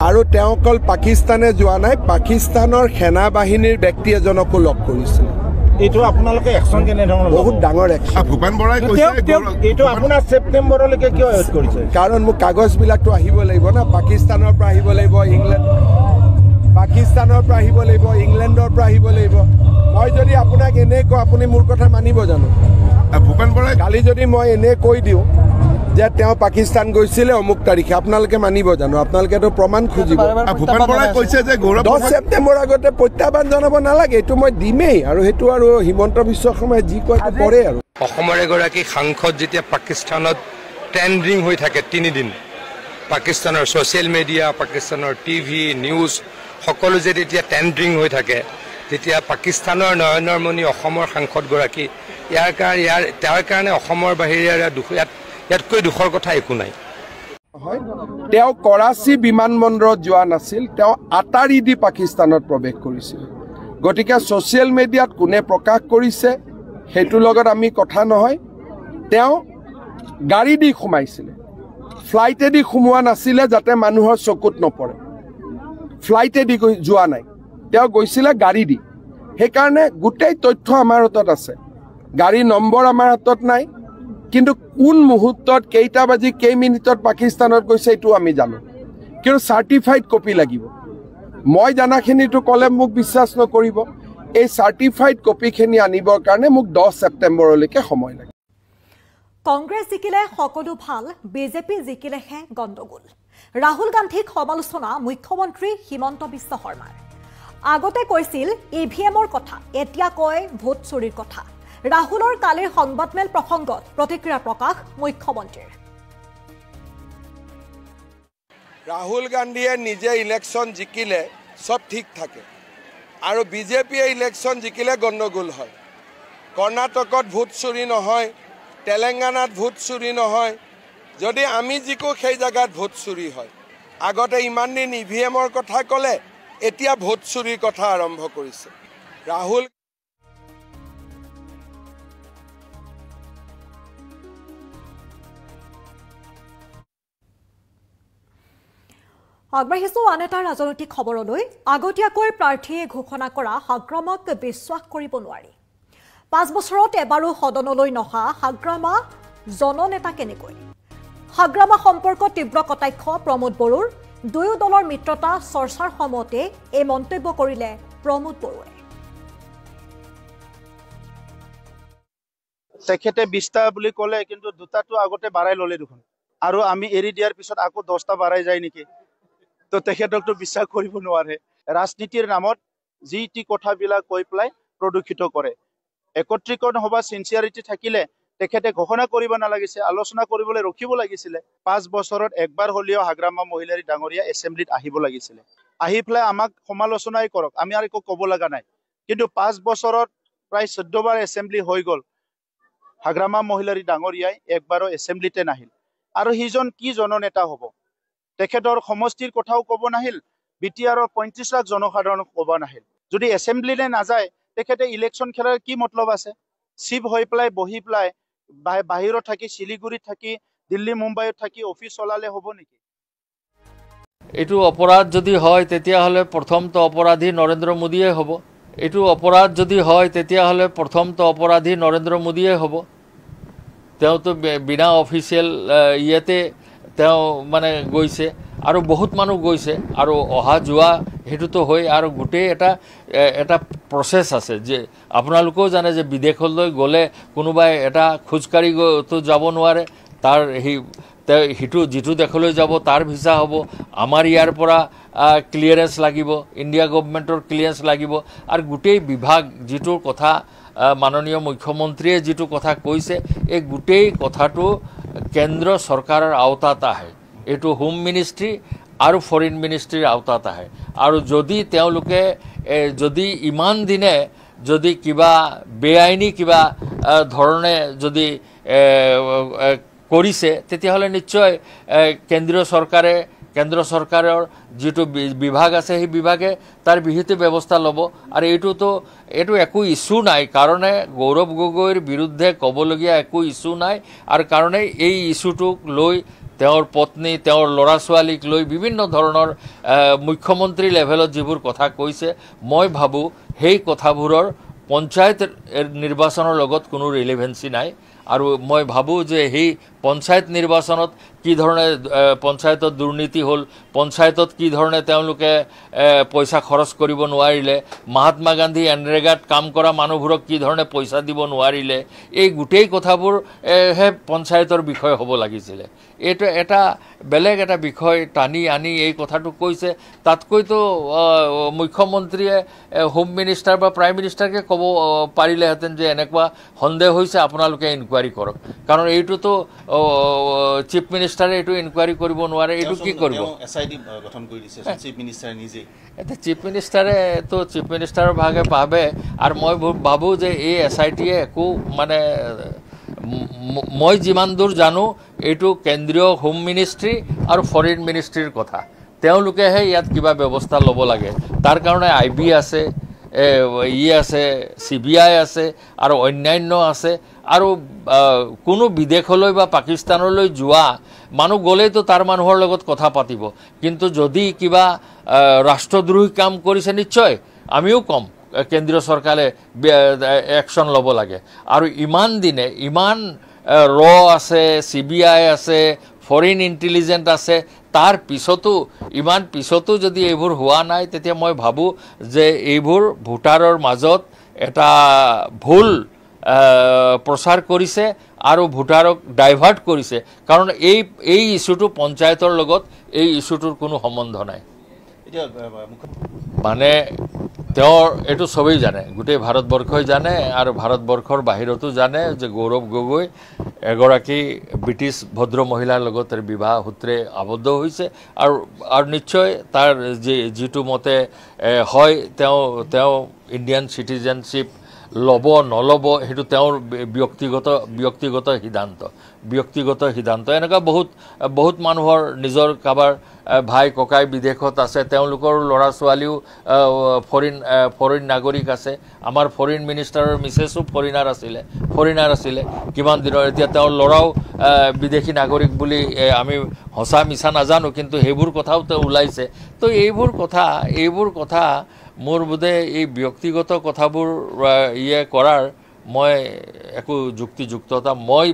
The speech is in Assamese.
আৰু তেওঁ অকল পাকিস্তানে যোৱা নাই, পাকিস্তানৰ সেনা বাহিনীৰ ব্যক্তি এজনকো লগ কৰিছিল। এইটো আপোনালোকে একশন কেনে ধৰণৰ বহুত ডাঙৰ একশন। ভূপেন বৰাই কৈছে এইটো আপোনাৰ ছেপ্টেম্বৰলৈকে কিয় ৱেইট কৰিছে? কাৰণ মোক কাগজবিলাকতো আহিব লাগিব না, পাকিস্তানৰ পৰা আহিব লাগিব, পাকিস্তানৰ পৰা আহিব লাগিব, ইংলেণ্ডৰ পৰা আহিব লাগিব। মই যদি আপোনাক এনে কওঁ আপুনি মোৰ কথা মানিব জানো? ভূপেন বৰাই কালি যদি মই এনে কৈ দিওঁ যে তেওঁ পাকিস্তান গৈছিলে অমুক তাৰিখে, আপোনালোকে মানিব জানো? আপোনালোকেতো প্ৰমাণ খুজিব। ভূপেন বৰাই কৈছে যে 10 ছেপ্টেম্বৰ আগতে প্ৰত্যাহ্বান জনাব নালাগে, এইটো মই দিমেই। আৰু সেইটো আৰু হিমন্ত বিশ্ব শৰ্মাই যি কয় কৰে। আৰু অসমৰ এগৰাকী সাংসদ যেতিয়া পাকিস্তানত ট্ৰেণ্ডিং হৈ থাকে 3 দিন, পাকিস্তানৰ ছ'চিয়েল মিডিয়া, পাকিস্তানৰ টিভি নিউজ সকলো যে তেতিয়া ট্ৰেণ্ডিং হৈ থাকে, তেতিয়া পাকিস্তানৰ নয়নৰমণি অসমৰ সাংসদগৰাকী তাৰ কাৰণে অসমৰ বাহিৰে ইয়াতকৈ দুখৰ কথা একো নাই। তেওঁ কৰাচী বিমানবন্দৰত যোৱা নাছিল, তেওঁ আটাৰি দি পাকিস্তানত প্ৰৱেশ কৰিছিল। গতিকে ছ'চিয়েল মিডিয়াত কোনে প্ৰকাশ কৰিছে সেইটোৰ লগত আমি কথা নহয়। তেওঁ গাড়ী দি সোমাইছিলে, ফ্লাইটেদি সোমোৱা নাছিলে যাতে মানুহৰ চকুত নপৰে। ফ্লাইটেদি যোৱা নাই, তেওঁ গৈছিলে গাড়ী দি। সেইকাৰণে গোটেই তথ্য আমাৰ হাতত আছে। গাড়ী নম্বৰ আমাৰ হাতত নাই, কিন্তু কোন মুহূৰ্তত কেইটা বাজি কেইমিনিটত পাকিস্তানত গৈছে এইটো আমি জানো, কিন্তু চাৰ্টিফাইড কপি লাগিব। মই জানাখিনিতো ক'লে মোক বিশ্বাস নকৰিব। এই চাৰ্টিফাইড কপিখিনি আনিবৰ কাৰণে মোক 10 ছেপ্টেম্বৰলৈকে সময় লাগে। কংগ্ৰেছ জিকিলে সকলো ভাল, বিজেপি জিকিলেহে গণ্ডগোল। ৰাহুল গান্ধীক সমালোচনা মুখ্যমন্ত্ৰী হিমন্ত বিশ্ব শৰ্মাৰ। আগতে কৈছিল EVMৰ কথা, এতিয়া কয় ভোট চুৰিৰ কথা। ৰাহুলৰ কালিৰ সংবাদমেল প্ৰসংগত প্ৰতিক্ৰিয়া প্ৰকাশ মুখ্যমন্ত্ৰীৰ। ৰাহুল গান্ধীয়ে নিজে ইলেকশ্যন জিকিলে সব ঠিক থাকে, আৰু বিজেপিয়ে ইলেকশ্যন জিকিলে গণ্ডগোল হয়। কৰ্ণাটকত ভোট চুৰি নহয়, তেলেংগানাত ভোট চুৰি নহয়, যদি আমি জিকো সেই জায়গাত ভোট চুৰি হয়। আগতে ইমান দিন EVMৰ কথা ক'লে, এতিয়া ভোট চুৰিৰ কথা আৰম্ভ কৰিছে। ৰাহুল আগবাঢ়িছো আন এটা ৰাজনৈতিক খবৰলৈ। আগতীয়াকৈ প্ৰাৰ্থীয়ে ঘোষণা কৰা হাগ্ৰামাক বিশ্বাস কৰিব নোৱাৰি। 5 বছৰত এবাৰো সদনলৈ নহা হাগ্ৰামা জননেতা কেনেকৈ? হাগ্ৰামা সম্পৰ্কত তীব্ৰ কটাক্ষ প্ৰমোদ বড়োৰ। দুয়ো দলৰ মিত্ৰতা চৰ্চাৰ সময়তে এই মন্তব্য কৰিলে প্ৰমোদ বড়োৱে। তেখেতে 20টা বুলি ক'লে, কিন্তু 2টাটো আগতে বাঢ়াই ল'লে দেখোন, আৰু আমি এৰি দিয়াৰ পিছত আকৌ 10টা বাঢ়াই যায় নেকি? তো তেখেতকতো বিশ্বাস কৰিব নোৱাৰে। ৰাজনীতিৰ নামত যি টি কথাবিলাক কৈ পেলাই প্ৰদূষিত কৰে। একত্ৰীকৰণ সভা চিনচিয়াৰিটি থাকিলে তেখেতে ঘোষণা কৰিব নালাগিছে, আলোচনা কৰিবলৈ ৰখিব লাগিছিলে। 5 বছৰত একবাৰ হ'লেও হাগ্ৰামা মহিলাৰী ডাঙৰীয়া এছেম্বলিত আহিব লাগিছিলে। আহি পেলাই আমাক সমালোচনাই কৰক, আমি আৰু একো ক'ব লগা নাই। কিন্তু 5 বছৰত প্ৰায় 14 বাৰ এছেম্বলি হৈ গ'ল, হাগ্ৰামা মহিলাৰী ডাঙৰীয়াই একবাৰো এছেম্বলিতে নাহিল। আৰু সিজন কি জননেতা হ'ব? তেখেতৰ সমষ্টিৰ কথাও ক'ব নাহিল, BTRৰ 35 লাখ জনসাধাৰণক ক'ব নাহিল। যদি এছেম্বলিলৈ নাযায় তেখেতে ইলেকশ্যন খেলাৰ কি মতলব আছে? চিফ হৈ পেলাই বহি পেলাই বাহিৰত থাকি, শিলিগুৰিত থাকি, দিল্লী মুম্বাইত থাকি অফিচ চলালে হ'ব নেকি? এইটো অপৰাধ যদি হয় তেতিয়াহ'লে প্ৰথমটো অপৰাধী নৰেন্দ্ৰ মোদীয়ে হ'ব। এইটো অপৰাধ যদি হয় তেতিয়াহ'লে প্ৰথমটো অপৰাধী নৰেন্দ্ৰ মোদীয়ে হ'ব। তেওঁতো বিনা অফিচিয়েল ইয়াতে তেওঁ মানে গৈছে, আৰু বহুত মানুহ গৈছে, আৰু অহা যোৱা সেইটোতো হয়। আৰু গোটেই এটা প্ৰচেছ আছে, যে আপোনালোকেও জানে যে বিদেশলৈ গ'লে কোনোবাই এটা খোজকাঢ়িতো যাব নোৱাৰে। তাৰ সিটো যিটো দেশলৈ যাব তাৰ ভিছা হ'ব, আমাৰ ইয়াৰ পৰা ক্লিয়াৰেঞ্চ লাগিব, ইণ্ডিয়া গভৰ্ণমেণ্টৰ ক্লিয়াৰেঞ্চ লাগিব। আৰু গোটেই বিভাগ যিটোৰ কথা মাননীয় মুখ্যমন্ত্ৰীয়ে যিটো কথা কৈছে, এই গোটেই কথাটো কেন্দ্ৰ চৰকাৰৰ আওতাত আহে। এইটো হোম মিনিষ্ট্ৰী আৰু ফৰেইন মিনিষ্ট্ৰীৰ আওতাত আহে। আৰু যদি তেওঁলোকে যদি ইমান দিনে যদি কিবা বেআইনী কিবা ধৰণে যদি কৰিছে, তেতিয়াহ'লে নিশ্চয় কেন্দ্ৰ চৰকাৰৰ যিটো বিভাগ আছে সেই বিভাগে তাৰ বিহিত ব্যৱস্থা ল'ব। আৰু এইটো একো ইছ্যু নাই, কাৰণে গৌৰৱ গগৈৰ বিৰুদ্ধে ক'বলগীয়া একো ইছ্যু নাই। আৰু কাৰণে এই ইছ্যুটোক লৈ তেওঁৰ পত্নী তেওঁৰ ল'ৰা ছোৱালীক লৈ বিভিন্ন ধৰণৰ মুখ্যমন্ত্ৰী লেভেলত যিবোৰ কথা কৈছে মই ভাবোঁ সেই কথাবোৰৰ পঞ্চায়ত নিৰ্বাচনৰ লগত কোনো ৰিলেভেঞ্চি নাই আৰু মই ভাবোঁ যে সেই পঞ্চায়ত নিৰ্বাচনত কি ধৰণে পঞ্চায়তত দুৰ্নীতি হ'ল পঞ্চায়তত কি ধৰণে তেওঁলোকে পইচা খৰচ কৰিব নোৱাৰিলে মহাত্মা গান্ধী এনৰেগাত কাম কৰা মানুহবোৰক কি ধৰণে পইচা দিব নোৱাৰিলে এই গোটেই কথাবোৰ হে পঞ্চায়তৰ বিষয় হ'ব লাগিছিলে এইটো এটা বেলেগ এটা বিষয় টানি আনি এই কথাটো কৈছে তাতকৈতো মুখ্যমন্ত্ৰীয়ে হোম মিনিষ্টাৰ বা প্ৰাইম মিনিষ্টাৰকে ক'ব পাৰিলেহেঁতেন যে এনেকুৱা সন্দেহ হৈছে আপোনালোকে ইনকুৱাৰী কৰক কাৰণ এইটোতো চিফ মিনিষ্টাৰে এইটো ইনকুৱাৰী কৰিব নোৱাৰে এইটো কি কৰিব এতিয়া চিফ মিনিষ্টাৰে তো চিফ মিনিষ্টাৰৰ ভাগে ভাবে আৰু মই ভাবোঁ যে এই SITয়ে একো মানে মই যিমান দূৰ জানো এইটো কেন্দ্ৰীয় হোম মিনিষ্ট্ৰী আৰু ফৰেইন মিনিষ্ট্ৰীৰ কথা তেওঁলোকেহে ইয়াত কিবা ব্যৱস্থা ল'ব লাগে তাৰ কাৰণে IB আছে আছে CBI আছে আৰু অন্যান্য আছে আৰু কোনো বিদেশলৈ বা পাকিস্তানলৈ যোৱা মানুহ গ'লেতো তাৰ মানুহৰ লগত কথা পাতিব কিন্তু যদি কিবা ৰাষ্ট্ৰদ্ৰোহী কাম কৰিছে নিশ্চয় আমিও কম কেন্দ্ৰীয় চৰকাৰে একশ্যন ল'ব লাগে আৰু ইমান দিনে ইমান আছে CBI আছে ফৰেইন ইণ্টেলিজেন্স আছে তাৰ পিছতো ইমান পিছতো যদি এইবোৰ হোৱা নাই তেতিয়া মই ভাবোঁ যে এইবোৰ ভোটাৰৰ মাজত এটা ভুল প্ৰচাৰ কৰিছে আৰু ভোটাৰক ডাইভাৰ্ট কৰিছে কাৰণ এই ইস্যুটো পঞ্চায়তৰ লগত এই ইস্যুটোৰ কোনো সম্বন্ধ নাই মানে তেওঁৰ এইটো সবেই জানে গোটেই ভাৰতবৰ্ষই জানে আৰু ভাৰতবৰ্ষৰ বাহিৰতো জানে যে গৌৰৱ গগৈ এগৰাকী ব্ৰিটিছ ভদ্ৰ মহিলাৰ লগত বিবাহ সূত্ৰে আবদ্ধ হৈছে আৰু নিশ্চয় তাৰ যিটো মতে হয় তেওঁ ইণ্ডিয়ান চিটিজেনশ্বিপ ল'ব নল'ব সেইটো তেওঁৰ ব্যক্তিগত সিদ্ধান্ত এনেকুৱা বহুত মানুহৰ নিজৰ কাবাৰ ভাই ককাই বিদেশত আছে তেওঁলোকৰ ল'ৰা ছোৱালীও ফৰেইন নাগৰিক আছে আমাৰ ফৰেইন মিনিষ্টাৰৰ মিছেছো ফৰেইনাৰ আছিলে কিমান দিনৰ এতিয়া তেওঁৰ ল'ৰাও বিদেশী নাগৰিক বুলি আমি সঁচা মিছা নাজানো কিন্তু সেইবোৰ কথাও তেওঁ ওলাইছে তো এইবোৰ কথা মোৰ বোধে এই ব্যক্তিগত কথাবোৰ কৰাৰ মই একো যুক্তিযুক্ততা মই